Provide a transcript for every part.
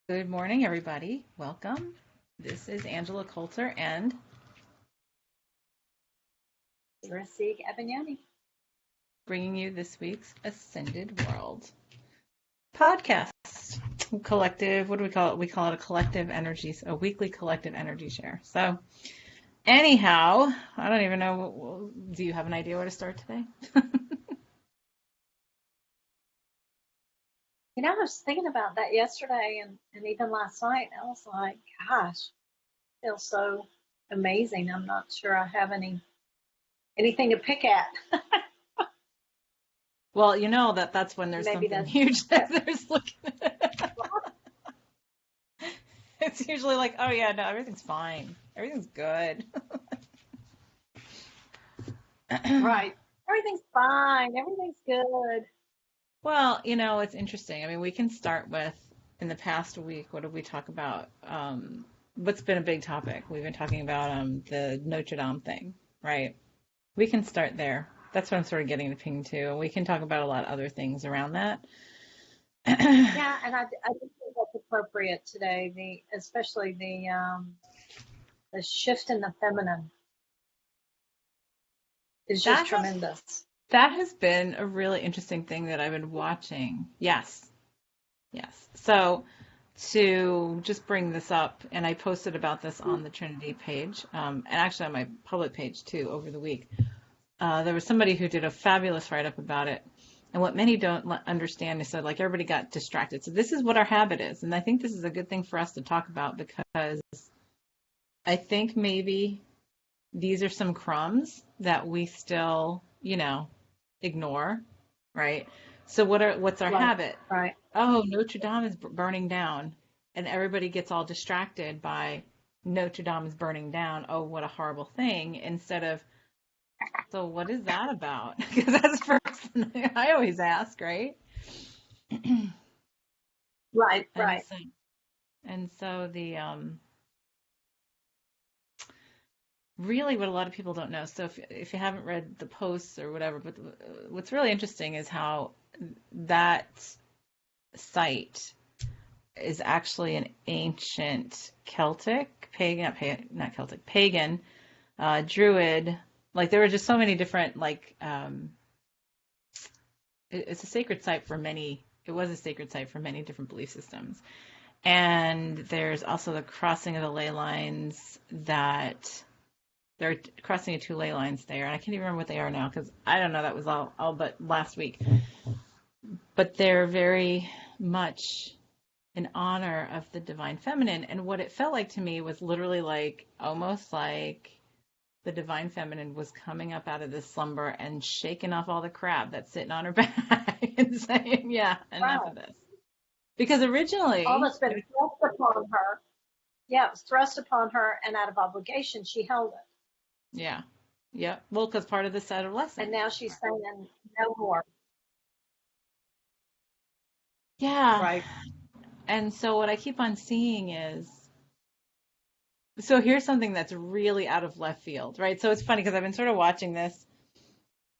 Good morning, everybody. Welcome. This is Angela Coulter and Rasik Abhignani. bringing you this week's Ascended World podcast. Collective, what do we call it? We call it a collective energy, a weekly collective energy share. So, anyhow, I don't even know. Do you have an idea where to start today? I was thinking about that yesterday and even last night. I was like, gosh, it feels so amazing. I'm not sure I have anything to pick at. Well, you know that's when there's Maybe something that's huge that there's looking. It's usually like, oh yeah, no, everything's fine. Everything's good. right. Everything's fine. Everything's good. Well, it's interesting. I mean, we can start with in the past week, what did we talk about? What's been a big topic? We've been talking about the Notre Dame thing, right? We can start there. That's what I'm sort of getting the ping to. And we can talk about a lot of other things around that. Yeah, and I do think that's appropriate today. Especially the shift in the feminine is just That has tremendous. that has been a really interesting thing that I've been watching. Yes, yes. So to just bring this up, and I posted about this on the Trinity page, and actually on my public page too over the week. There was somebody who did a fabulous write-up about it. And what many don't understand is that like everybody got distracted. So this is what our habit is. And I think this is a good thing for us to talk about because I think maybe these are some crumbs that we still, ignore, right? So what's our Right, habit? right. Oh, Notre Dame is burning down. And everybody gets all distracted by Notre Dame is burning down. Oh, what a horrible thing. Instead of, so what is that about? Because that's the first thing I always ask, right? Right, And right. so, and so the really what a lot of people don't know. So if you haven't read the posts or whatever, but what's really interesting is how that site is actually an ancient Celtic pagan, not Celtic, pagan, Druid. Like there were just so many different it's a sacred site for many. It was a sacred site for many different belief systems. And there's also the crossing of the ley lines that they're crossing of two ley lines there. And I can't even remember what they are now because I don't know. That was all but last week. But they're very much in honor of the divine feminine. And what it felt like to me was literally like almost like the divine feminine was coming up out of this slumber and shaking off all the crap that's sitting on her back and saying, yeah, enough Right. of this. Because All originally, that's been thrust upon her. Yeah, it was thrust upon her, and out of obligation, she held it. yeah, yeah. Well, because part of the set of And lessons. now she's saying no more. Yeah. Right. And so what I keep on seeing is, so here's something that's really out of left field, right? So it's funny because I've been sort of watching this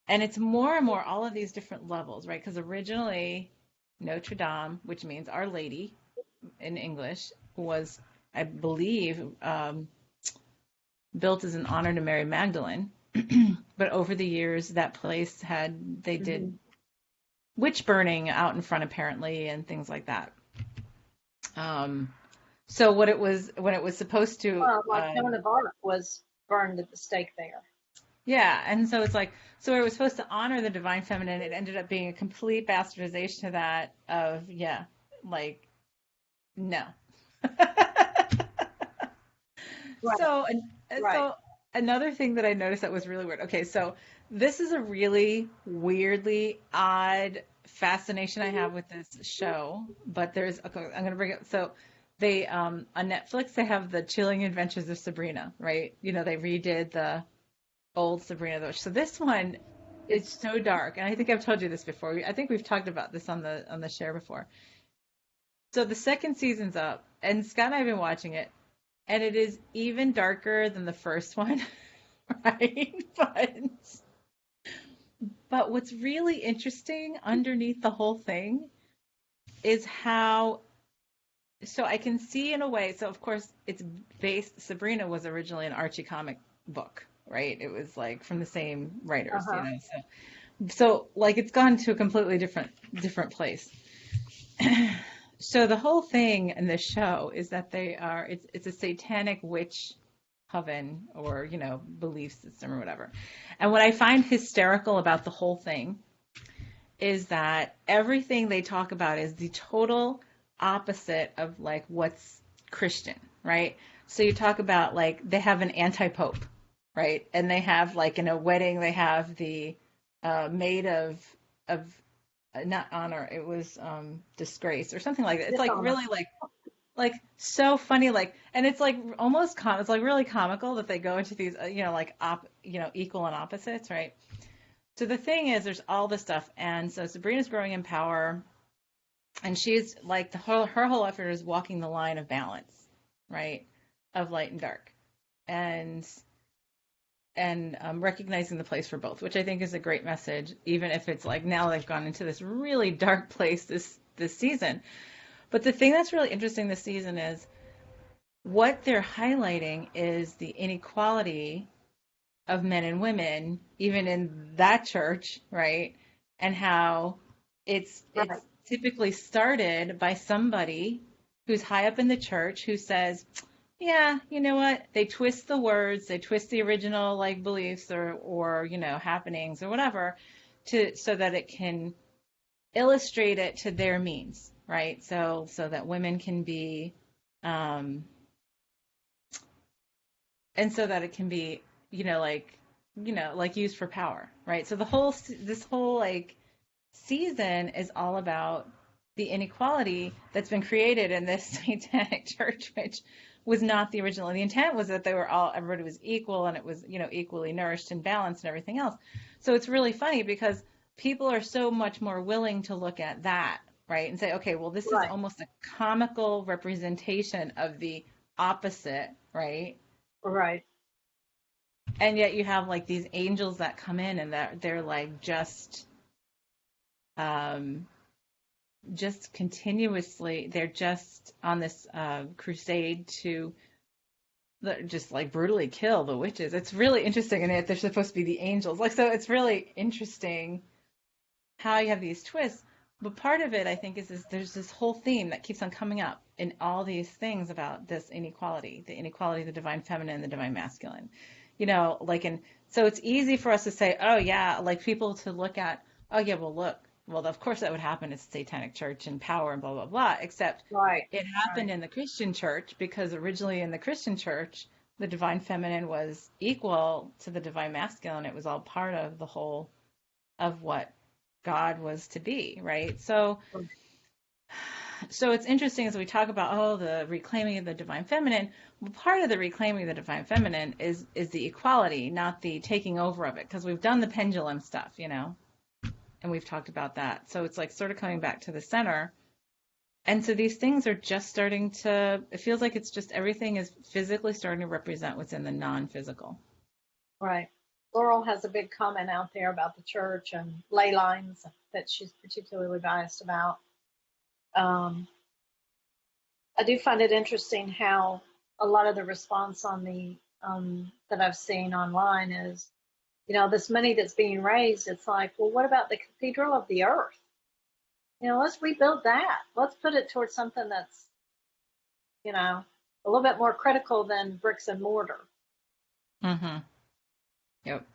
and it's more and more all of these different levels, right? Because originally Notre Dame, which means Our Lady in English, was, I believe, built as an honor to Mary Magdalene. But over the years, that place they did Hmm. witch burning out in front apparently and things like that. Um, so what it was when it was supposed to, Well, like Joan of Arc was burned at the stake there. yeah, and so it's like so it was supposed to honor the divine feminine. It ended up being a complete bastardization of that. Of yeah, like no. Right, so right. so another thing that I noticed that was really weird. Okay, so this is a really weirdly odd fascination I have with this show, but there's okay, I'm gonna bring it. So they on Netflix they have the Chilling Adventures of Sabrina, right? They redid the old Sabrina though. So this one is It's so dark, and I think I've told you this before. I think we've talked about this on the share before. So the second season's up, and Scott and I have been watching it, and it is even darker than the first one, right? But what's really interesting underneath the whole thing is how So I can see in a way. So of course it's based. Sabrina was originally an Archie comic book, right? It was like from the same writers, you Uh-huh. know. So like it's gone to a completely different place. So the whole thing in this show is that it's a satanic witch coven or belief system or whatever. And what I find hysterical about the whole thing is that everything they talk about is the total opposite of like what's Christian, right? So you talk about like they have an anti-pope, right? And they have like in a wedding they have the maid of not honor, it was disgrace or something like that. It's like Dishonor. really like so funny, like, and it's like almost it's like really comical that they go into these like equal and opposites, right? So the thing is, there's all this stuff, and so Sabrina's growing in power, and she's like her whole effort is walking the line of balance, right, of light and dark, and recognizing the place for both, which I think is a great message, even if it's like now they've gone into this really dark place this season. But the thing that's really interesting this season is what they're highlighting is the inequality of men and women, even in that church, right? And how it's Right. typically started by somebody who's high up in the church who says, yeah, you know what? They twist the words, they twist the original like beliefs or happenings or whatever to so that it can illustrate it to their means, right? So that women can be um and so that it can be like used for power, right? So this whole like season is all about the inequality that's been created in this satanic church, which was not the original. The intent was that everybody was equal and it was equally nourished and balanced and everything else. So it's really funny because people are so much more willing to look at that, right, and say, okay, well, this is Right. almost a comical representation of the opposite, right? Right. And yet you have like these angels that come in and that they're like um just continuously they're just on this crusade to just like brutally kill the witches. It's really interesting, and they're supposed to be the angels, like, so it's really interesting how you have these twists. But part of it, I think, is there's this whole theme that keeps on coming up in all these things about this inequality, the inequality of the divine feminine and the divine masculine. Like, and so it's easy for us to say, oh yeah, like people to look at, oh yeah, well look, well of course that would happen. It's satanic church and power and blah blah blah. Except Right. it Right. happened in the Christian church because originally in the Christian church, the divine feminine was equal to the divine masculine. It was all part of the whole of what God was to be, right? So it's interesting as we talk about the reclaiming of the divine feminine. Well, part of the reclaiming of the divine feminine is the equality, not the taking over of it, because we've done the pendulum stuff, and we've talked about that. So it's like sort of coming back to the center. And so these things are just starting to. It feels like it's just everything is physically starting to represent what's in the non-physical. Right. Laurel has a big comment out there about the church and ley lines that she's particularly biased about. Um, I do find it interesting how a lot of the response on the that I've seen online is, this money that's being raised. It's like, well, what about the Cathedral of the Earth? Let's rebuild that. Let's put it towards something that's, a little bit more critical than bricks and mortar. Mm-hmm. Yep.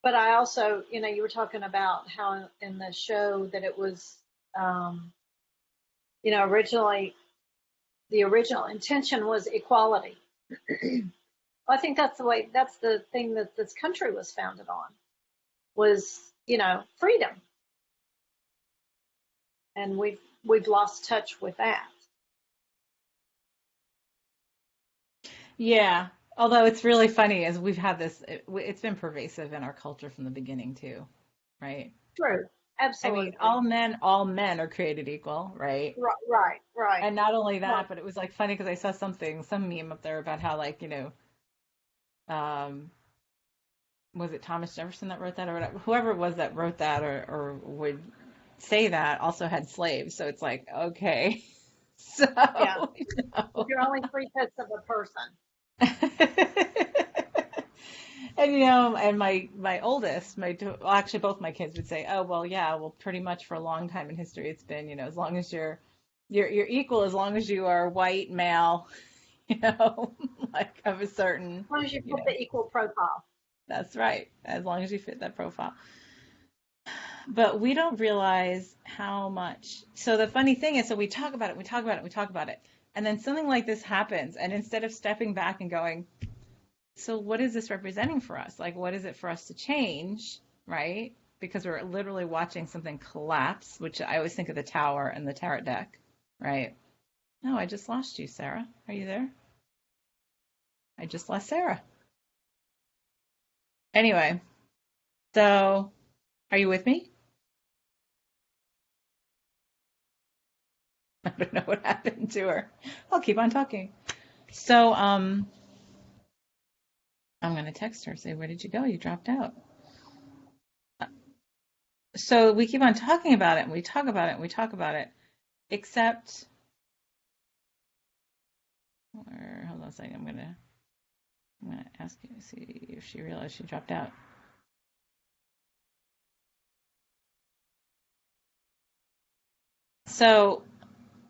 But I also, you were talking about how in the show that it was, um, originally the original intention was equality. I think that's the thing that this country was founded on was, freedom. And we've lost touch with that. Yeah. Although it's really funny as we've had this, it's been pervasive in our culture from the beginning too, right? True. I mean, Absolutely. all men are created equal, right? Right, right, right. And not only Right. that, but it was like funny because I saw some meme up there about how like, um, was it Thomas Jefferson that wrote that or whatever, whoever it was that wrote that or would say that also had slaves. So it's like, okay. So, Yeah. you If know. you're only 3/5 of a person. And and my oldest, well, actually both my kids would say, "Oh, well, yeah, well, pretty much for a long time in history, it's been, as long as you're equal, as long as you are white male, you know, like of a certain, As long as you you put know, the equal profile. that's right, as long as you fit that profile." But we don't realize how much. So the funny thing is, so we talk about it, we talk about it, we talk about it, and then something like this happens, and instead of stepping back and going, so what is this representing for us? Like, what is it for us to change, right? Because we're literally watching something collapse, which I always think of the tower and the tarot deck, right? No, I just lost you, Sarah. Are you there? I just lost Sarah. Anyway, so are you with me? I don't know what happened to her. I'll keep on talking. So, I'm gonna text her, say, where did you go? You dropped out. So we keep on talking about it, and we talk about it, and we talk about it, except, or hold on a second, I'm gonna ask you to see if she realized she dropped out. So,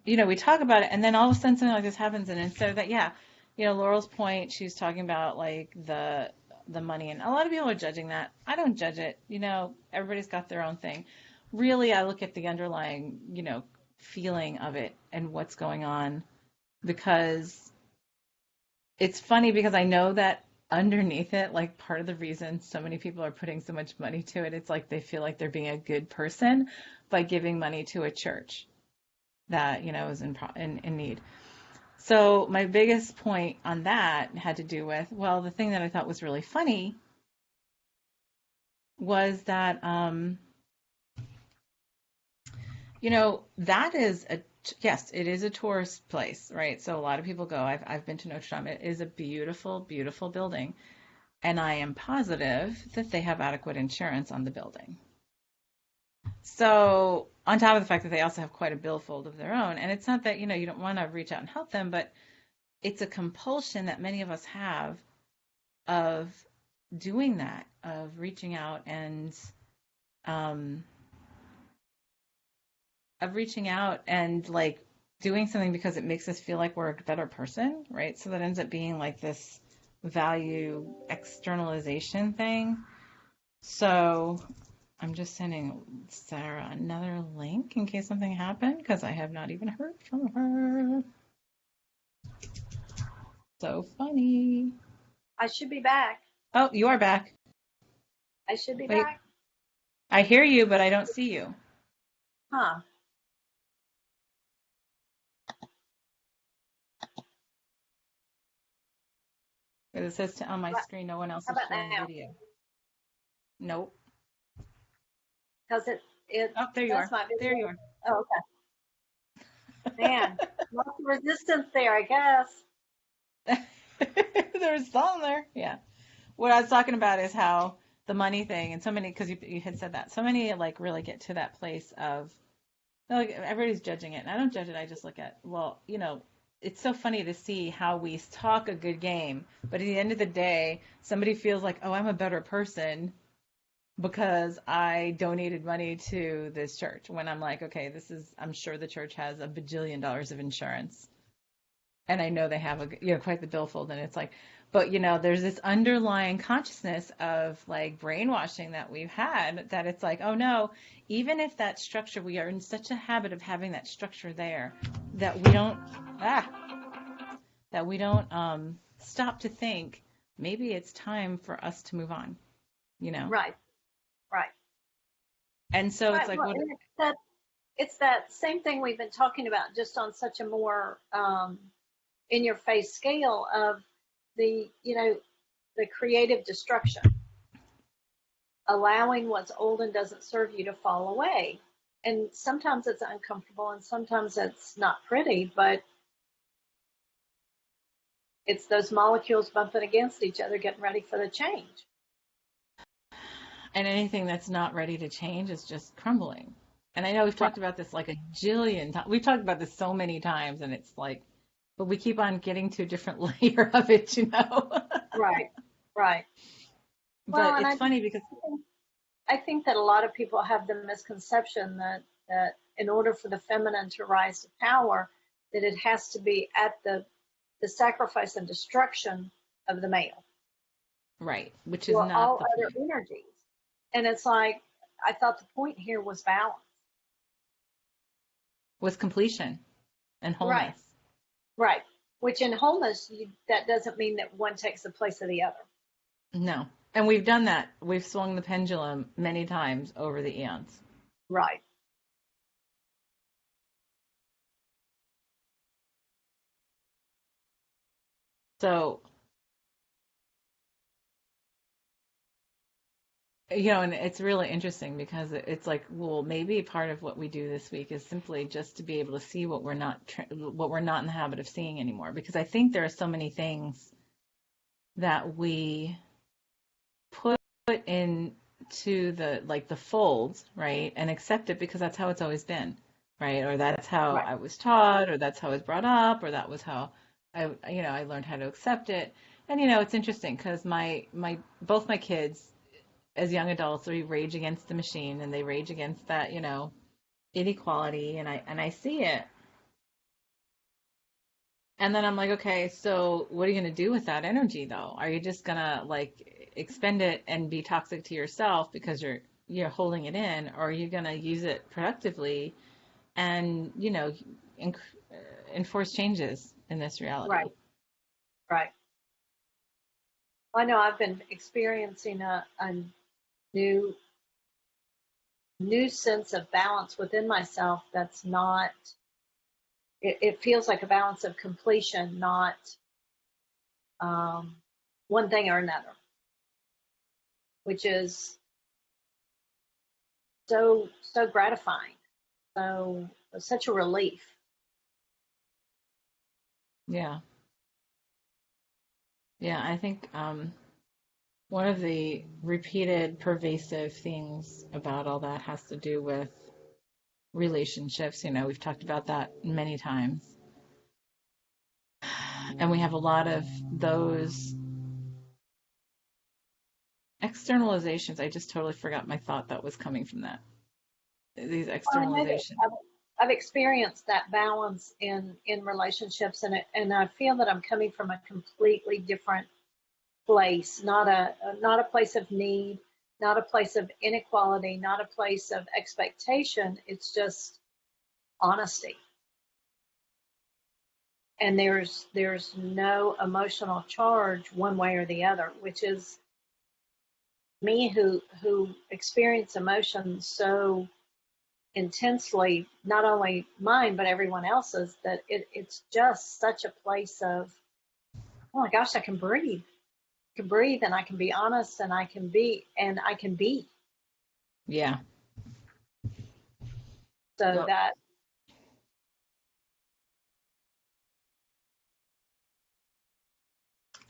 we talk about it, and then all of a sudden something like this happens, and instead of that, yeah, Laurel's point, she's talking about like the money, and a lot of people are judging that. I don't judge it. Everybody's got their own thing. Really, I look at the underlying, feeling of it and what's going on, because it's funny because I know that underneath it, like part of the reason so many people are putting so much money to it, it's like they feel like they're being a good person by giving money to a church that, is in need. So my biggest point on that had to do with, well, the thing that I thought was really funny was that, that is yes, it is a tourist place, right? So a lot of people go. I've been to Notre Dame. It is a beautiful, beautiful building. And I am positive that they have adequate insurance on the building. So, on top of the fact that they also have quite a billfold of their own, and it's not that, you don't want to reach out and help them, but it's a compulsion that many of us have of doing that, of reaching out and um, like doing something because it makes us feel like we're a better person, right? So that ends up being like this value externalization thing. So I'm just sending Sarah another link in case something happened because I have not even heard from her. So funny. I should be back. Oh, you are back. I should be Wait, back. I hear you, but I don't see you. Huh. It says on my screen, no one else How is about sharing now? video. Nope. Because it Oh, there you says are. my There video. you are. Oh, okay. Man, lots of resistance there, I guess. There's some there. Yeah. What I was talking about is how the money thing, and so many, because you had said that, so many like really get to that place of, like, everybody's judging it. And I don't judge it. I just look at, well, it's so funny to see how we talk a good game, but at the end of the day, somebody feels like, oh, I'm a better person because I donated money to this church. When I'm like, okay, I'm sure the church has a bajillion dollars of insurance. And I know they have quite the billfold. And it's like, but there's this underlying consciousness of like brainwashing that we've had, that it's like, oh no, even if that structure, we are in such a habit of having that structure there that ah, we don't stop to think maybe it's time for us to move on, you know? Right, right, And so it's right. like, Well, what? and it's that same thing we've been talking about, just on such a more in your face scale of the creative destruction, allowing what's old and doesn't serve you to fall away. And sometimes it's uncomfortable and sometimes it's not pretty, but it's those molecules bumping against each other, getting ready for the change. And anything that's not ready to change is just crumbling. And I know we've Right, talked about this like a jillion times. We've talked about this so many times, and it's like, but we keep on getting to a different layer of it, you know? right, right. Well, But and it's funny because, I think that a lot of people have the misconception that in order for the feminine to rise to power, that it has to be at the sacrifice and destruction of the male right, which is or not all the other point, energies. And it's like, I thought the point here was balance. was completion and Right, wholeness. right. Which in wholeness, that doesn't mean that one takes the place of the other. No. And we've done that. We've swung the pendulum many times over the eons. Right. So, and it's really interesting because it's like, well, maybe part of what we do this week is simply just to be able to see what we're not in the habit of seeing anymore. Because I think there are so many things that we put into the folds, right, and accept it because that's how it's always been, right, or that's how Right. I was taught, or that's how I was brought up, or that was how I learned how to accept it. And it's interesting because my both my kids as young adults, they rage against the machine and they rage against that, inequality, and I see it. And then I'm like, okay, so what are you going to do with that energy though? Are you just going to like expend it and be toxic to yourself because you're holding it in, or are you going to use it productively and, enc- enforce changes in this reality? Right. Right. I know I've been experiencing a new new sense of balance within myself that's not it feels like a balance of completion, not um, one thing or another, which is so gratifying, so such a relief. Yeah. Yeah, I think one of the repeated pervasive things about all that has to do with relationships. We've talked about that many times. And we have a lot of those externalizations. I just totally forgot my thought that was coming from that. These Well, I know that externalizations. I've experienced that balance in relationships, and I feel that I'm coming from a completely different place, not a place of need, not a place of inequality, not a place of expectation. It's just honesty, and there's no emotional charge one way or the other, which is me who experience emotions so intensely, not only mine but everyone else's, that it's just such a place of, oh my gosh, I can breathe and I can be honest and I can be. Yeah. So Well, that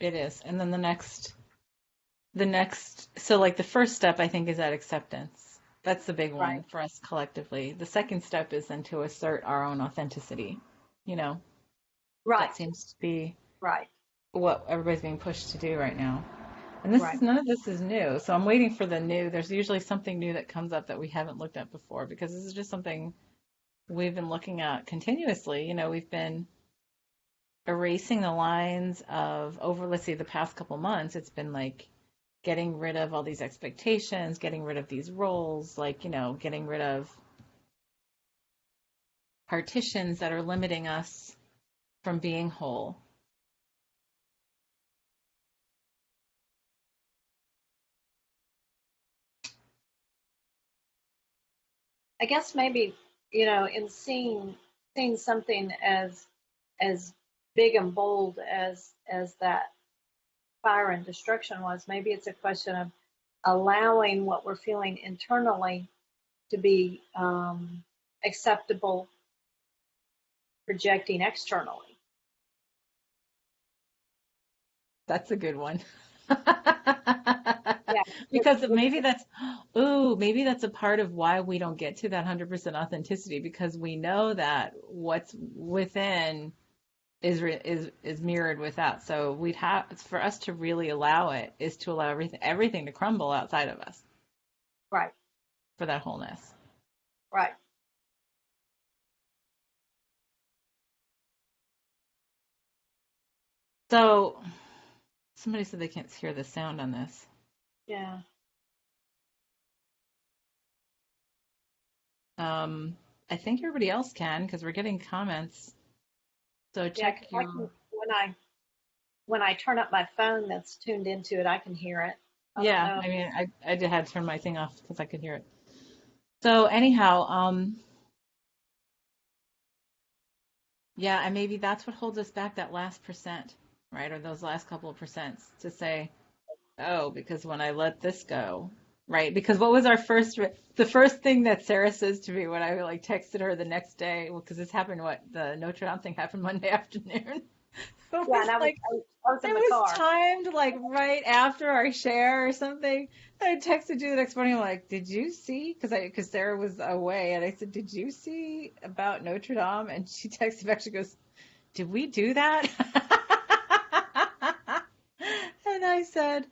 it is. And then so like the first step, I think, is that acceptance. That's the big right, one for us collectively. The second step is then to assert our own authenticity. You know, right, that seems to be right, what everybody's being pushed to do right now. And right, none of this is new. So I'm waiting for the new. There's usually something new that comes up that we haven't looked at before because this is just something we've been looking at continuously. We've been erasing the lines of over, let's say, the past couple months. It's been like getting rid of all these expectations, getting rid of these roles, like, getting rid of partitions that are limiting us from being whole. I guess maybe, in seeing something as big and bold as that fire and destruction was, maybe it's a question of allowing what we're feeling internally to be acceptable, projecting externally. That's a good one. Yeah. Because maybe that's a part of why we don't get to that 100% authenticity, because we know that what's within is mirrored without. So we'd have, for us to really allow it is to allow everything to crumble outside of us Right. for that wholeness. Right. So somebody said they can't hear the sound on this. Yeah. I think everybody else can because we're getting comments. So Yeah. 'Cause check I your. can, when I turn up my phone that's tuned into it, I can hear it. I don't Yeah, know. I mean, I did had to turn my thing off because I could hear it. So anyhow, yeah, and maybe that's what holds us back, that last percent, right? Or those last couple of percents to say, oh, because when I let this go, right? Because what was the first thing that Sarah says to me when I like texted her the next day, well, because this happened, the Notre Dame thing happened Monday afternoon. It Yeah. was And like, I was it in the was car. timed like right after our share or something. I texted you the next morning. I'm like, did you see? Because Sarah was away, and I said, did you see about Notre Dame? And she texted back. She goes, did we do that? And I said,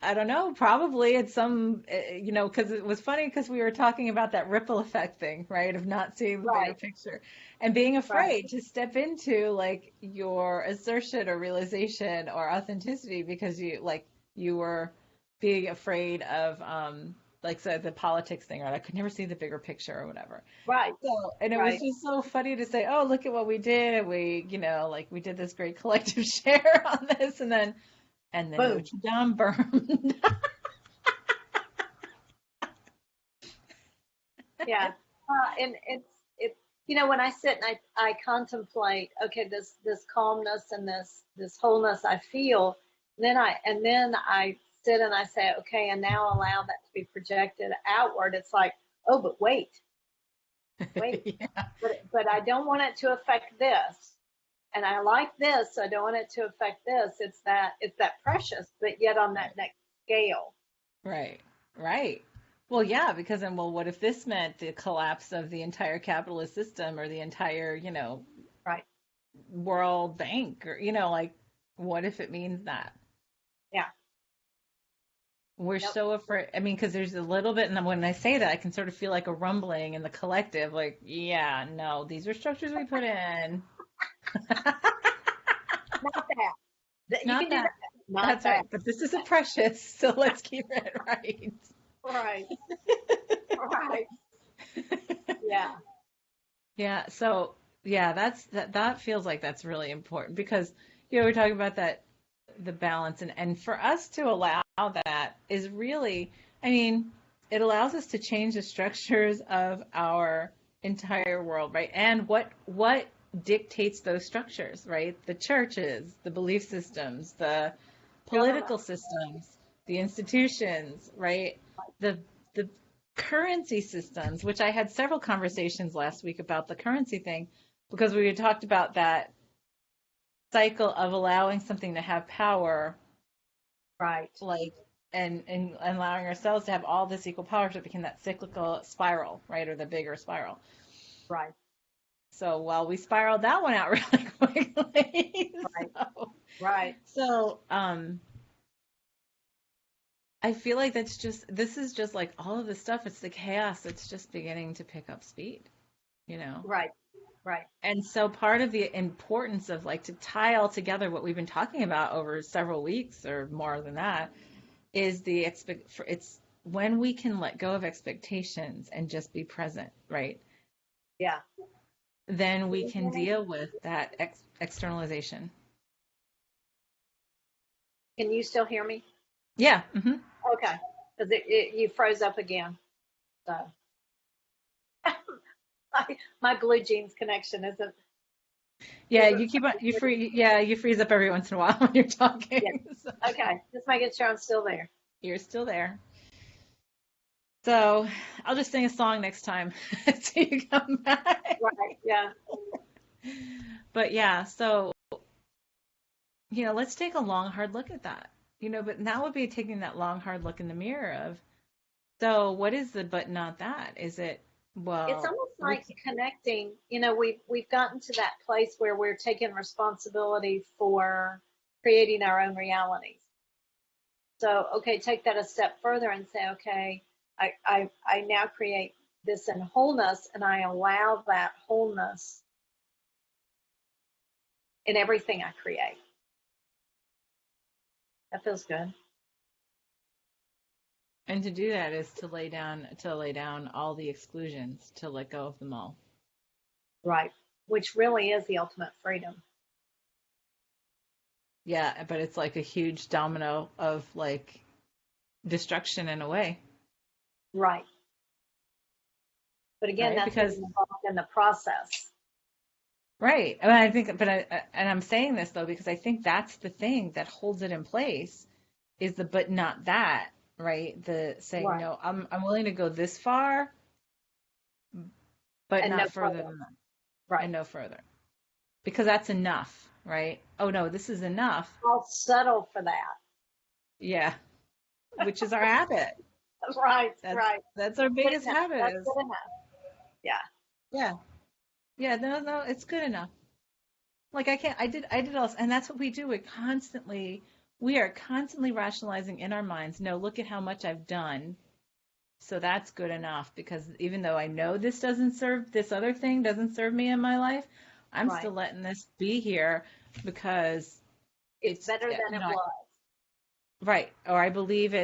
I don't know, probably it's some, because it was funny because we were talking about that ripple effect thing, right? Of not seeing the bigger Right. picture and being Right. afraid to step into like your assertion or realization or authenticity because you were being afraid of, like so the politics thing, right? I could never see the bigger picture or whatever. Right. So, and it was Right. just so funny to say, oh, look at what we did. And like we did this great collective share on this. And then Boom. Notre Dame burned. Yeah. And it's when I sit and I contemplate, okay, this calmness and this wholeness I feel, then I sit and I say, okay, and now allow that to be projected outward. It's like, oh, but wait, Yeah, but I don't want it to affect this. And I like this, so I don't want it to affect this. It's that precious, but yet on that right, next scale. right, right. Well, yeah, because then, well, what if this meant the collapse of the entire capitalist system or the entire, Right. World Bank or, like, what if it means that? Yeah. We're Yep. so afraid. I mean, because there's a little bit, and when I say that, I can sort of feel like a rumbling in the collective, like, yeah, no, these are structures we put in. Not that. You Not can do that. that. Not That's that. right. But this isn't precious, so let's keep it right. Right. Right. Yeah. Yeah, so yeah, that feels like that's really important because we're talking about that the balance and for us to allow that is really, I mean, it allows us to change the structures of our entire world, right? And what dictates those structures, right? The churches, the belief systems, the Government. political systems, the institutions, right? The currency systems, which I had several conversations last week about the currency thing, because we had talked about that cycle of allowing something to have power, Right. like and allowing ourselves to have all this equal power, so it became that cyclical spiral, right? Or the bigger spiral. Right. So while we spiraled that one out really quickly. Right. so, Right. so I feel like this is just like all of this stuff. It's the chaos that's just beginning to pick up speed, you know? Right. Right. And so part of the importance of like to tie all together what we've been talking about over several weeks or more than that is it's when we can let go of expectations and just be present, right? Yeah. Then Can we you can hear me? deal with that externalization. Can you still hear me? Yeah. Hmm. Okay. Because you froze up again. So my blue jeans connection Yeah, isn't. you keep on, you freeze up every once in a while when you're Yeah. talking. So Okay. Just making sure I'm still there. you're still there. So I'll just sing a song next time until you come back. Right. Yeah. But yeah, so let's take a long, hard look at that. but that would be taking that long, hard look in the mirror of, so what is the but not that? Is it, It's well, almost we, like connecting. We've gotten to that place where we're taking responsibility for creating our own realities. So, okay, take that a step further and say, okay, I now create this in wholeness, and I allow that wholeness in everything I create. That feels good. and to do that is to lay down all the exclusions, to let go of them all. Right. Which really is the ultimate freedom. Yeah, but it's like a huge domino of like destruction in a way, Right. But again, right? that's getting Because involved in the process. right. I mean, I think, but and I'm saying this though because I think that's the thing that holds it in place is the but not that, right? The saying Right. no, I'm willing to go this far, but And no not further further. than that, Right. and no further, because that's enough, right? Oh no, this is enough. I'll settle for that. Yeah, which is our habit. Right. That's Right. that's our Good biggest enough. habit That's is good enough. Yeah. yeah, yeah. No, it's good enough. Like I can't. I did all, and that's what we do. We are constantly rationalizing in our minds. No, look at how much I've done. So that's good enough because even though I know this other thing doesn't serve me in my life, I'm Right. still letting this be here because It's it's, better than it was. right. Or I believe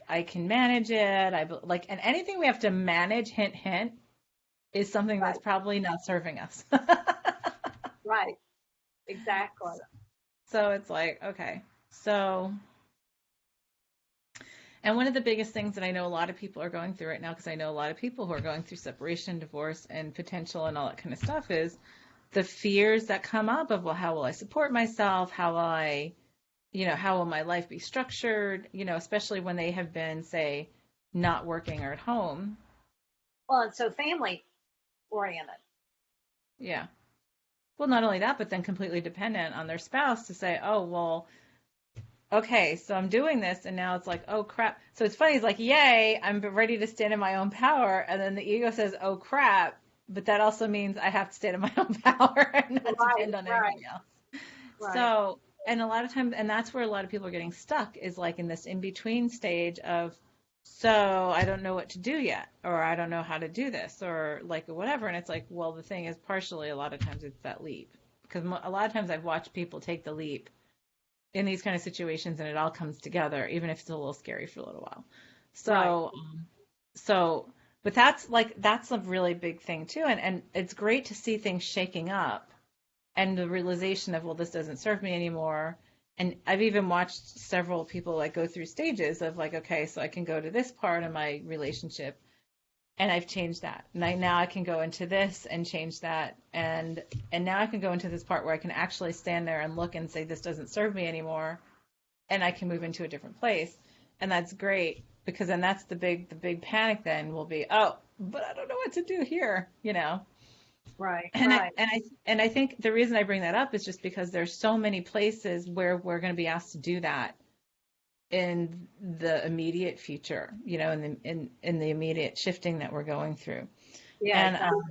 I can manage it. Like, and anything we have to manage, hint, hint, is something that's Right. probably not serving us. Right. Exactly. So it's like, okay. So, and one of the biggest things that I know a lot of people are going through right now, because I know a lot of people who are going through separation, divorce, and potential and all that kind of stuff, is the fears that come up of, well, how will I support myself? How will my life be structured? Especially when they have been, say, not working or at home. Well, and so family oriented. Yeah. Well, not only that, but then completely dependent on their spouse to say, oh, well, okay, so I'm doing this, and now it's like, oh crap. So it's funny, it's like, yay, I'm ready to stand in my own power, and then the ego says, oh crap, but that also means I have to stand in my own power and not Right. depend on Right. anything else. Right. So, and a lot of times, and that's where a lot of people are getting stuck is like in this in between stage of, so I don't know what to do yet, or I don't know how to do this, or like whatever. And it's like, well, the thing is, partially, a lot of times it's that leap. Because a lot of times I've watched people take the leap in these kind of situations and it all comes together, even if it's a little scary for a little while. Right. So, so, but that's a really big thing too. And it's great to see things shaking up and the realization of, well, this doesn't serve me anymore. And I've even watched several people like go through stages of like, okay, so I can go to this part of my relationship and I've changed that. And now I can go into this and change that. And now I can go into this part where I can actually stand there and look and say, this doesn't serve me anymore. And I can move into a different place. And that's great because then that's the big panic then will be, oh, but I don't know what to do here. Right. And I Right. and I and I think the reason I bring that up is just because there's so many places where we're going to be asked to do that in the immediate future, in the immediate shifting that we're going through. Yeah. And Exactly.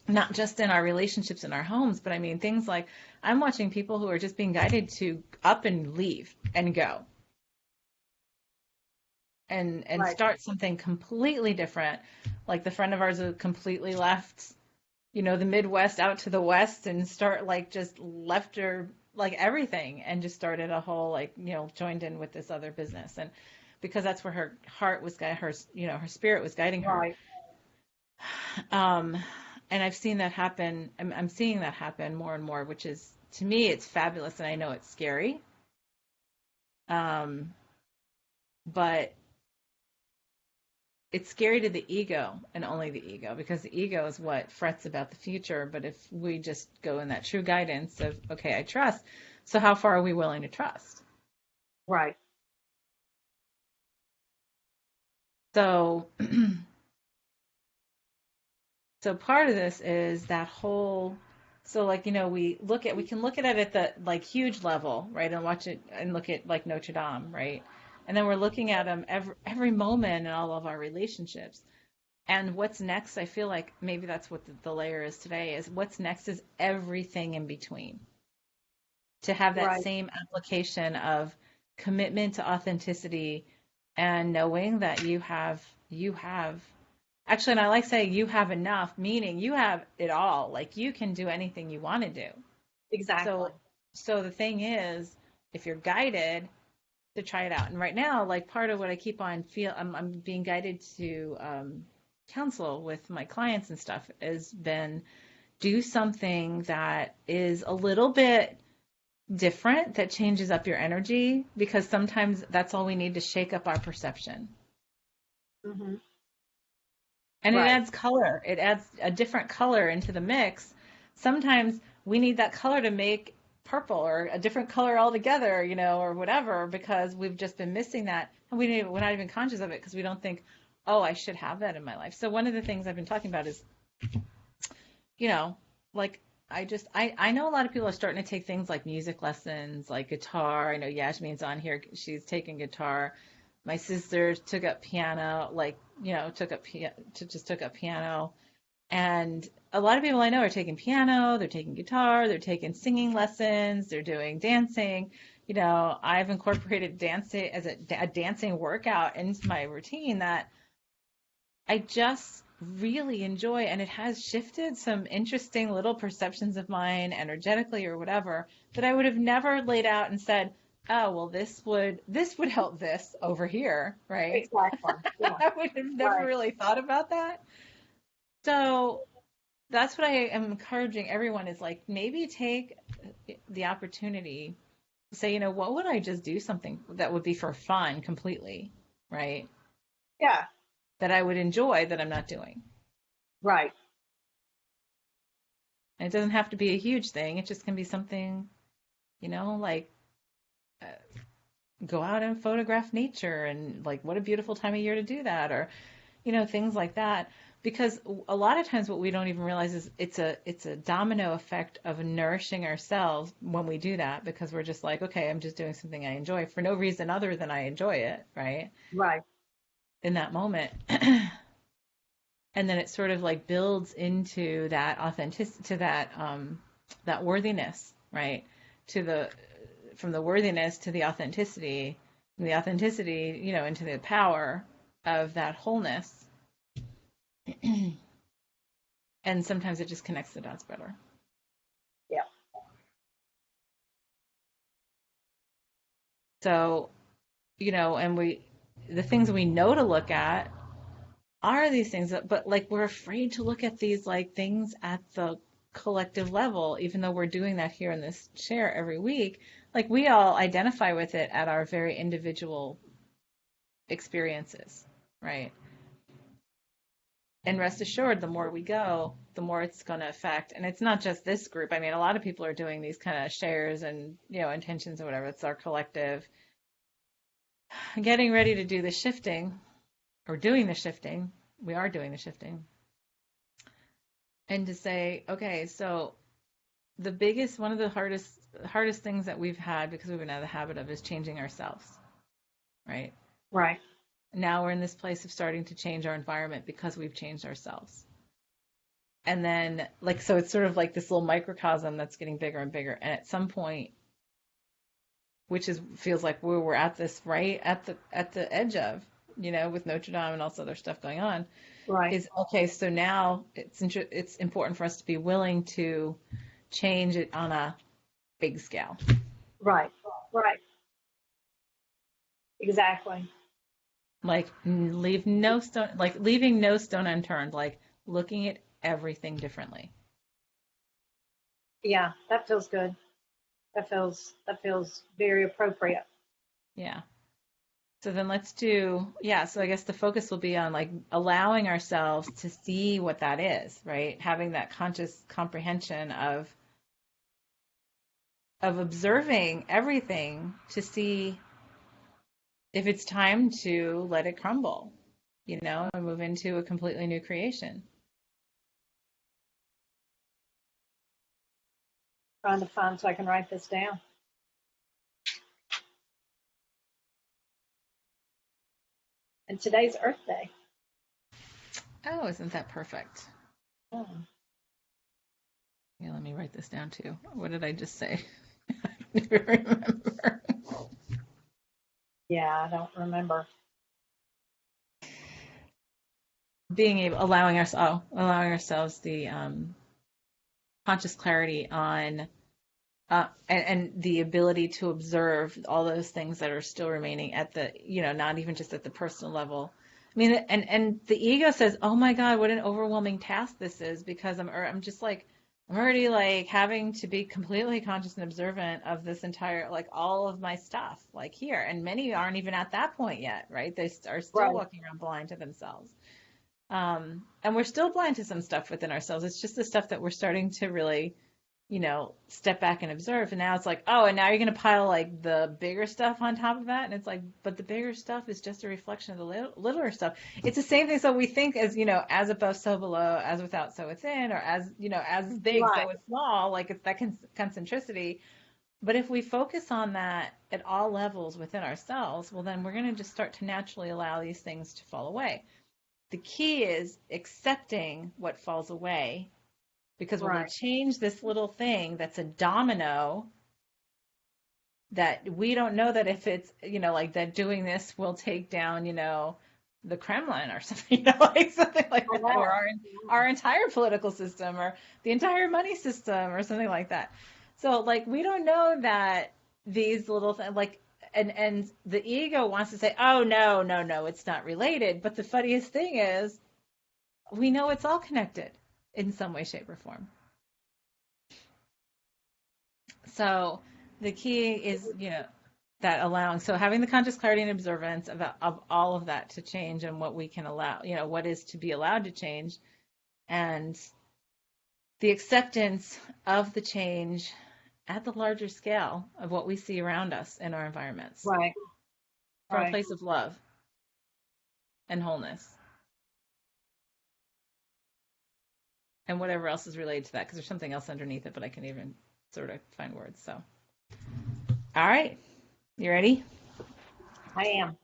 not just in our relationships in our homes, but I mean things like I'm watching people who are just being guided to up and leave and go and Right. start something completely different. Like the friend of ours who completely left, the Midwest out to the West and start like just left her like everything and just started a whole like, joined in with this other business. And because that's where her heart was guiding her, her spirit was guiding her. Right. Um, and I've seen that happen. I'm seeing that happen more and more, which is, to me, it's fabulous. And I know it's scary. Um, but it's scary to the ego and only the ego, because the ego is what frets about the future. But if we just go in that true guidance of, okay, I trust. So how far are we willing to trust? Right. So, so part of this is that whole So like, we can look at it at the like huge level, right? And watch it and look at like Notre Dame, right? And then we're looking at them every moment in all of our relationships. And what's next, I feel like maybe that's what the layer is today, is what's next is everything in between. To have that Right. same application of commitment to authenticity and knowing that you have actually, and I like saying you have enough, meaning you have it all. Like you can do anything you want to do. Exactly. So so the thing is, if you're guided to try it out. And right now, like part of what I keep on I'm being guided to counsel with my clients and stuff has been do something that is a little bit different, that changes up your energy, because sometimes that's all we need to shake up our perception. Hmm. And it Right. adds color. It adds a different color into the mix. Sometimes we need that color to make purple or a different color altogether, or whatever, because we've just been missing that. And we're not even conscious of it because we don't think, oh, I should have that in my life. So one of the things I've been talking about is, you know, like I know a lot of people are starting to take things like music lessons, like guitar. I know Yasmin's on here. She's taking guitar. My sister took up piano, like, took up piano. And a lot of people I know are taking piano, they're taking guitar, they're taking singing lessons, they're doing dancing. I've incorporated dancing as a dancing workout into my routine that I just really enjoy, and it has shifted some interesting little perceptions of mine energetically or whatever that I would have never laid out and said, oh, well, this would help this over here, right? Exactly. Yeah. I would have never Right. really thought about that. So that's what I am encouraging everyone is like maybe take the opportunity to say, what would I just do something that would be for fun completely, right? Yeah. That I would enjoy that I'm not doing. Right. And it doesn't have to be a huge thing. It just can be something, like uh, go out and photograph nature, and like what a beautiful time of year to do that, or things like that. Because a lot of times what we don't even realize is it's a domino effect of nourishing ourselves when we do that, because we're just like, okay, I'm just doing something I enjoy for no reason other than I enjoy it, right? Right. In that moment. And then it sort of like builds into that authenticity, to that worthiness, right? To the From the worthiness to the authenticity, and the authenticity, into the power of that wholeness. And sometimes it just connects the dots better. Yeah. So, and the things we know to look at are these things but like we're afraid to look at these like things at the collective level, even though we're doing that here in this share every week. Like we all identify with it at our very individual experiences, right? And rest assured, the more we go, the more it's going to affect. And it's not just this group. I mean, a lot of people are doing these kind of shares and, intentions or whatever. It's our collective getting ready to do the shifting, or doing the shifting. We are doing the shifting. And to say, okay, so one of the hardest things that we've had, because we've been out of the habit of, is changing ourselves, right? Right. Now we're in this place of starting to change our environment because we've changed ourselves. And then like, so it's sort of like this little microcosm that's getting bigger and bigger. And at some point, which feels like we're at this right at the edge of, with Notre Dame and all this other stuff going on, Right. is okay. So now it's important for us to be willing to change it on a big scale. Right. Right. Exactly. Like leaving no stone unturned, like looking at everything differently. Yeah. That feels good. That feels very appropriate. Yeah. So then yeah, so I guess the focus will be on like allowing ourselves to see what that is, right? Having that conscious comprehension of observing everything to see if it's time to let it crumble, and move into a completely new creation. Trying to find so I can write this down. And today's Earth Day. Oh, isn't that perfect? Oh, Yeah, let me write this down too. What did I just say? I don't even remember. yeah, I don't remember. Allowing ourselves the conscious clarity on and the ability to observe all those things that are still remaining at the, not even just at the personal level. I mean, and the ego says, "Oh my God, what an overwhelming task this is," because I'm just like, I'm already like having to be completely conscious and observant of this entire, like all of my stuff, like here. And many aren't even at that point yet, right? They are still Right, walking around blind to themselves. And we're still blind to some stuff within ourselves. It's just the stuff that we're starting to really, step back and observe. And now it's like, oh, and now you're going to pile like the bigger stuff on top of that. And it's like, but the bigger stuff is just a reflection of the littler stuff. It's the same thing. So we think as, as above, so below, as without, so within, or as, as big, right, so it's small, like it's that concentricity. But if we focus on that at all levels within ourselves, well, then we're going to just start to naturally allow these things to fall away. The key is accepting what falls away, because when we right. change this little thing that's a domino, that we don't know that if it's, like that doing this will take down, the Kremlin or something, like something like I that, or know. our entire political system or the entire money system or something like that. So like we don't know that these little things, like, and the ego wants to say, oh no, no, no, it's not related. But the funniest thing is we know it's all connected in some way, shape, or form. So the key is, that allowing, so having the conscious clarity and observance of all of that to change and what we can allow, what is to be allowed to change, and the acceptance of the change at the larger scale of what we see around us in our environments Right, from a right. place of love and wholeness and whatever else is related to that, because there's something else underneath it, but I can even sort of find words. So, all right, you ready? I am.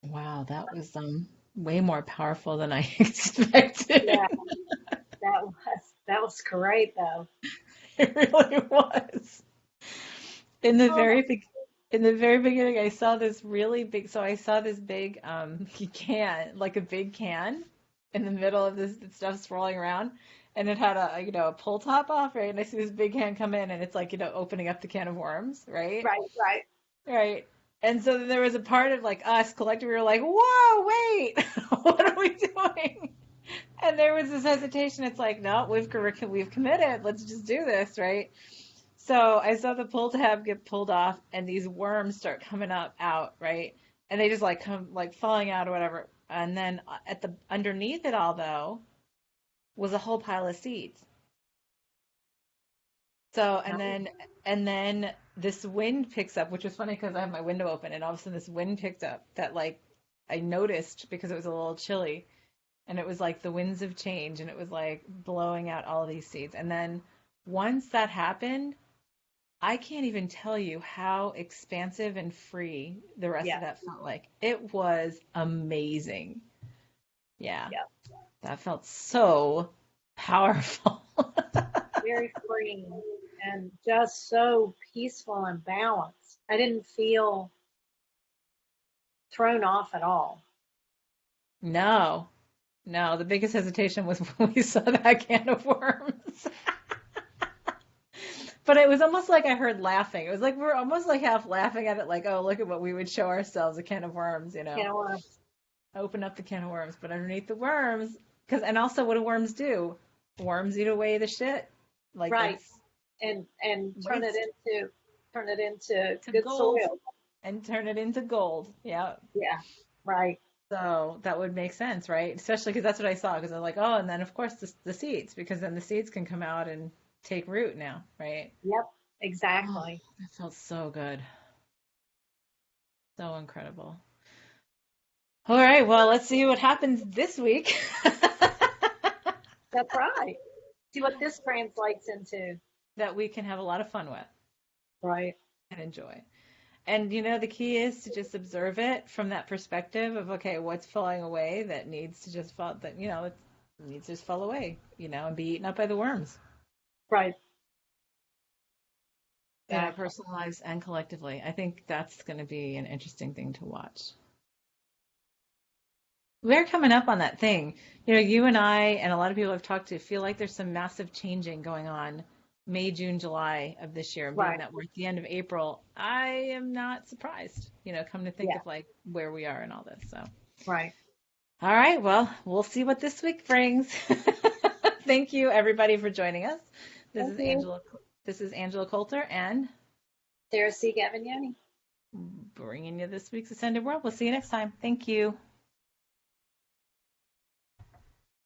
Wow, that was way more powerful than I expected. Yeah, that was great though. It really was. In the Oh, very big in the very beginning, I saw this really big, so I saw this big can, like a big can in the middle of this stuff swirling around, and it had a pull top off, right? And I see this big can come in, and it's like, opening up the can of worms, right? right, right. Right. And so then there was a part of like us collectively, we were like, whoa, wait, what are we doing? And there was this hesitation. It's like, no, we've committed. Let's just do this, right? So I saw the pull tab get pulled off, and these worms start coming up out, right? And they just like come like falling out or whatever. And then at the underneath it all though was a whole pile of seeds. So No, and then this wind picks up, which was funny because I have my window open, and all of a sudden this wind picked up that like I noticed because it was a little chilly, and it was like the winds of change, and it was like blowing out all of these seeds. And then once that happened, I can't even tell you how expansive and free the rest of yeah, that felt like. It was amazing. Yeah, yeah. that felt so powerful. Very freeing and just so peaceful and balanced. I didn't feel thrown off at all. No, no, the biggest hesitation was when we saw that can of worms. But it was almost like I heard laughing. It was like we were almost like half laughing at it, like, oh, look at what we would show ourselves, a can of worms, You know, Open up the can of worms. But underneath the worms, and also what do worms do? Worms eat away the shit. Like right, it's and waste turn it into to good gold soil. and turn it into gold. Yeah. Yeah, right, So that would make sense, right? Especially because that's what I saw. Because I'm like, oh, and then of course the seeds, because then the seeds can come out and take root now, right? yep, Oh, exactly. that felt so good. So incredible. All right, well, let's see what happens this week That's right. See what this translates into. that we can have a lot of fun with Right, and enjoy. And the key is to just observe it from that perspective of, okay, what's falling away that needs to just fall, it needs to just fall away, and be eaten up by the worms right, in our exactly. personal lives and collectively. I think that's going to be an interesting thing to watch. We're coming up on that thing. You and I and a lot of people I've talked to feel like there's some massive changing going on May, June, July of this year, being Right, that we're at the end of April. I am not surprised, come to think yeah, of like where we are and all this. So, right. all right, well, we'll see what this week brings. Thank you everybody for joining us. This Thank is you. Angela. This is Angela Coulter and Sarah C. Gavagnoni. bringing you this week's Ascended World. We'll see you next time. Thank you.